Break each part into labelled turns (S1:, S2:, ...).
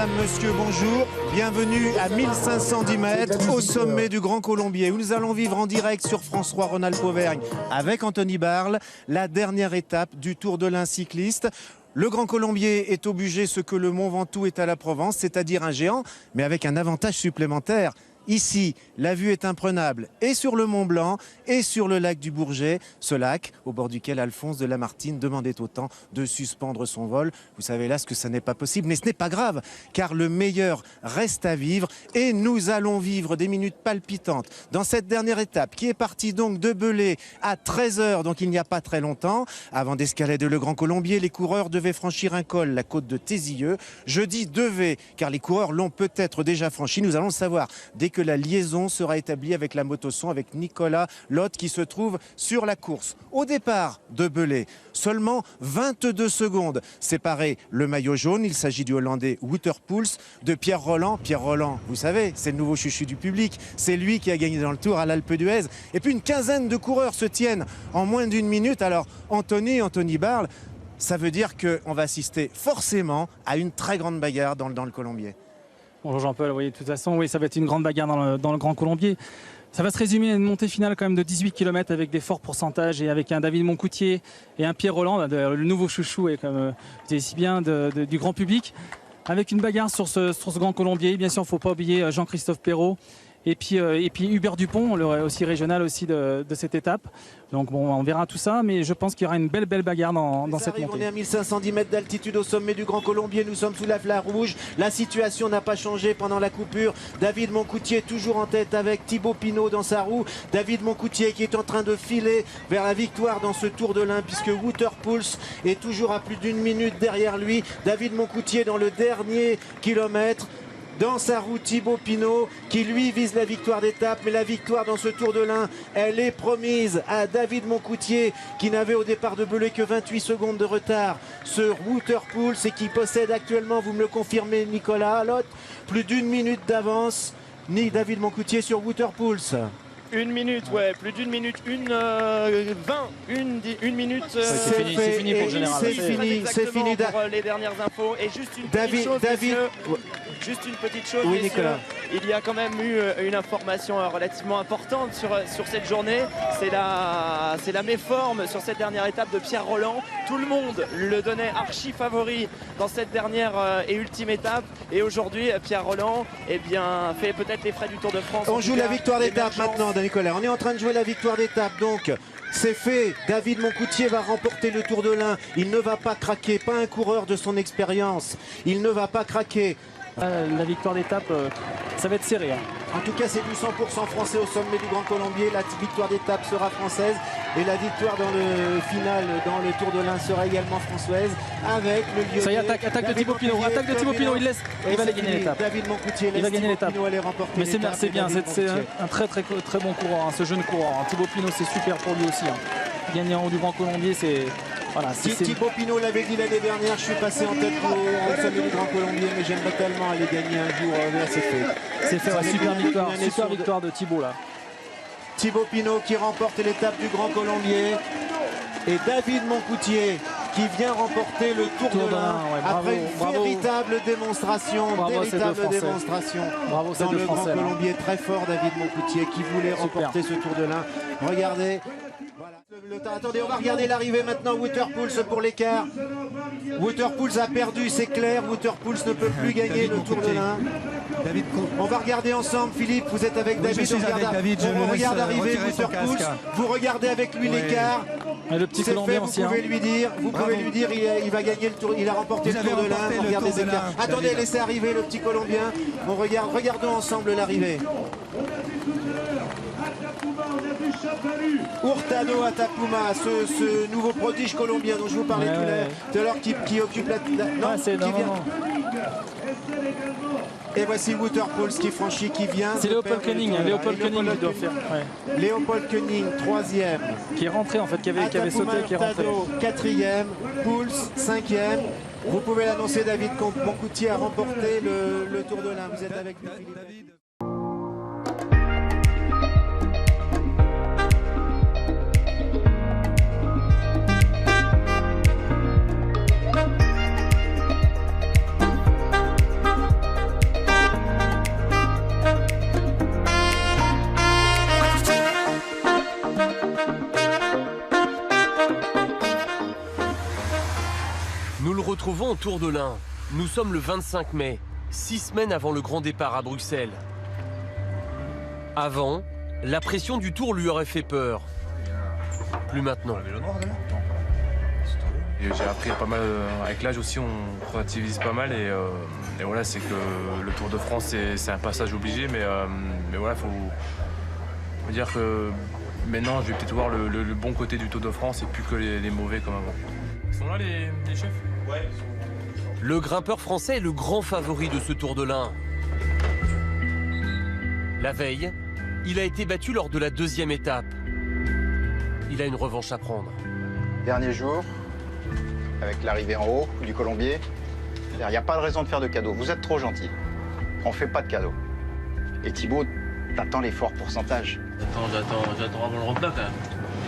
S1: Madame, Monsieur, bonjour. Bienvenue à 1510 mètres au sommet du Grand Colombier où nous allons vivre en direct sur France 3 Rhône-Alpes-Auvergne avec Anthony Barle, la dernière étape du Tour de l'Ain cycliste. Le Grand Colombier est au budget ce que le Mont Ventoux est à la Provence, c'est-à-dire un géant, mais avec un avantage supplémentaire. Ici, la vue est imprenable et sur le Mont Blanc et sur le lac du Bourget, ce lac au bord duquel Alphonse de Lamartine demandait au temps de suspendre son vol. Vous savez là ce que ça n'est pas possible, mais ce n'est pas grave car le meilleur reste à vivre et nous allons vivre des minutes palpitantes dans cette dernière étape qui est partie donc de Belay à 13 h, donc il n'y a pas très longtemps. Avant d'escalader le Grand Colombier, les coureurs devaient franchir un col, la côte de Tézieux. Je dis devaient car les coureurs l'ont peut-être déjà franchi, nous allons le savoir dès que la liaison sera établie avec la motoson, avec Nicolas Lotte qui se trouve sur la course. Au départ de Belay, seulement 22 secondes séparaient le maillot jaune. Il s'agit du Hollandais Wouter Poels de Pierre Rolland. Pierre Rolland, vous savez, c'est le nouveau chouchou du public. C'est lui qui a gagné dans le Tour à l'Alpe d'Huez. Et puis une quinzaine de coureurs se tiennent en moins d'une minute. Alors Anthony Barle, ça veut dire qu'on va assister forcément à une très grande bagarre dans le Colombier.
S2: Bonjour Jean-Paul, oui, de toute façon, oui, ça va être une grande bagarre dans le Grand Colombier. Ça va se résumer à une montée finale quand même de 18 km avec des forts pourcentages et avec un David Moncoutier et un Pierre Rolland, le nouveau chouchou et comme vous dites si bien du grand public, avec une bagarre sur ce Grand Colombier. Bien sûr, il ne faut pas oublier Jean-Christophe Perrault et puis Hubert Dupont, aussi régional aussi de cette étape. Donc bon, on verra tout ça, mais je pense qu'il y aura une belle bagarre dans cette montée.
S1: On est à 1510 mètres d'altitude au sommet du Grand Colombier, nous sommes sous la flamme rouge. La situation n'a pas changé pendant la coupure. David Moncoutier toujours en tête avec Thibaut Pinot dans sa roue. David Moncoutier qui est en train de filer vers la victoire dans ce Tour de l'Ain puisque Wouter Poels est toujours à plus d'une minute derrière lui. David Moncoutier dans le dernier kilomètre. Dans sa roue, Thibaut Pinot qui lui vise la victoire d'étape, mais la victoire dans ce Tour de l'Ain, elle est promise à David Moncoutier qui n'avait au départ de Belay que 28 secondes de retard sur Wouter Poels et qui possède actuellement, vous me le confirmez Nicolas Lotte, plus d'une minute d'avance, ni David Moncoutier sur Wouter Poels.
S3: Une minute, ouais, plus d'une minute, une minute.
S2: C'est fini pour le général.
S1: C'est fini
S3: pour les dernières infos. Et juste une petite chose, juste une petite chose,
S1: oui,
S3: messieurs,
S1: Nicolas.
S3: il y a quand même eu une information relativement importante sur cette journée. C'est la méforme sur cette dernière étape de Pierre Rolland. Tout le monde le donnait archi favori dans cette dernière et ultime étape. Et aujourd'hui, Pierre Rolland fait peut-être les frais du Tour de France.
S1: On joue la victoire d'étape maintenant, Nicolas. On est en train de jouer la victoire d'étape, donc c'est fait. David Moncoutier va remporter le Tour de l'Ain. Il ne va pas craquer, pas un coureur de son expérience. Il ne va pas craquer.
S2: La victoire d'étape, ça va être serré.
S1: En tout cas, c'est du 100% français au sommet du Grand Colombier. La victoire d'étape sera française et la victoire dans le final, dans le Tour de l'Ain, sera également française avec le Lyonnais.
S2: Ça y est, attaque de Thibaut Pinot. Attaque de Thibaut Pinot, il va gagner l'étape.
S1: David Moncoutier
S2: il va gagner l'étape. Mais c'est bien, c'est un très bon coureur, ce jeune coureur. Thibaut Pinot, c'est super pour lui aussi. Gagner en haut du Grand Colombier, c'est... Voilà,
S1: Thibaut Pinot l'avait dit l'année dernière, je suis passé en tête au sommet du Grand Colombier, mais j'aimerais tellement aller gagner un jour. Là, c'est fait.
S2: C'est fait, super victoire de Thibaut là.
S1: Thibaut Pinot qui remporte l'étape du Grand Colombier et David Moncoutier qui vient remporter le Tour de l'Ain après une véritable démonstration, dans le Grand Colombier. Très fort David Moncoutier qui voulait remporter ce Tour de l'Ain. Regardez. Voilà. Attendez, on va regarder l'arrivée maintenant. Wouter Poels pour l'écart. Wouter Poels a perdu, c'est clair. Wouter Poels ne peut plus gagner le Tour de l'Ain. On va regarder ensemble, Philippe, vous êtes avec David. On regarde arriver Wouter Poels. Vous regardez avec lui l'écart.
S2: Le petit Colombien ancien.
S1: Vous pouvez lui dire, il va gagner le Tour, il a remporté le Tour de l'Ain. Regardez les écarts. Attendez, laissez arriver le petit Colombien. On regarde, regardons ensemble l'arrivée. Hurtado Atapuma, ce nouveau prodige colombien dont je vous parlais tout à l'heure qui occupe la... Et voici Wouter Poels qui franchit, qui vient.
S2: C'est Léopold Koenig, qui doit faire. Ouais.
S1: Léopold Koenig, 3e.
S2: Qui est rentré en fait, qui avait sauté, qui est rentré.
S1: 4e, Poels, 5e. Vous pouvez l'annoncer, David Moncoutier a remporté le Tour de l'Ain. Vous êtes avec nous, Philippe.
S4: au Tour de l'Ain. Nous sommes le 25 mai, 6 semaines avant le grand départ à Bruxelles. Avant, la pression du Tour lui aurait fait peur. Plus maintenant.
S5: J'ai appris pas mal, avec l'âge aussi on relativise pas mal et voilà, c'est que le Tour de France c'est un passage obligé, mais voilà, faut dire que maintenant je vais peut-être voir le bon côté du Tour de France et plus que les mauvais comme avant. Ils sont là les chefs? Ouais.
S4: Le grimpeur français est le grand favori de ce Tour de l'Ain. La veille, il a été battu lors de la 2e étape. Il a une revanche à prendre.
S6: Dernier jour, avec l'arrivée en haut du Colombier, il n'y a pas de raison de faire de cadeaux. Vous êtes trop gentil. On fait pas de cadeaux. Et Thibaut, t'attends les forts pourcentages.
S7: J'attends avant le repas quand même.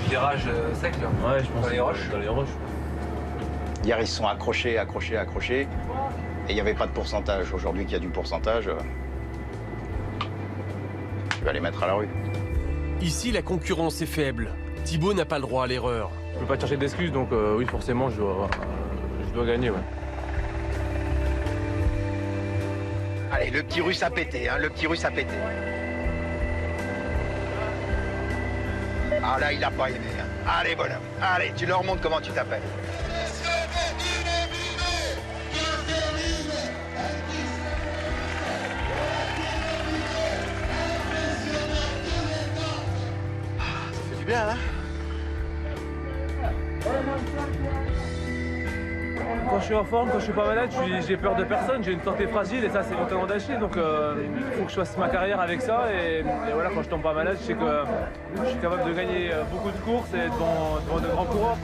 S5: Virage sec là?
S7: Ouais, je pense.
S5: Dans les roches?
S7: Dans les roches.
S6: Hier, ils se sont accrochés. Et il n'y avait pas de pourcentage. Aujourd'hui, qu'il y a du pourcentage, tu vas les mettre à la rue.
S4: Ici, la concurrence est faible. Thibaut n'a pas le droit à l'erreur.
S5: Je peux pas chercher d'excuses, donc oui, forcément, je dois gagner, ouais.
S6: Allez, le petit russe a pété, hein, le petit russe a pété. Ah là, il a pas aimé. Hein. Allez, bonhomme, allez, tu leur montres comment tu t'appelles. Ça fait du bien, hein?
S7: Quand je suis en forme, quand je suis pas malade, j'ai peur de personne, j'ai une santé fragile et ça c'est mon talon d'Achille, donc il faut que je fasse ma carrière avec ça et voilà, quand je tombe pas malade, je sais que je suis capable de gagner beaucoup de courses et devant de grands coureurs.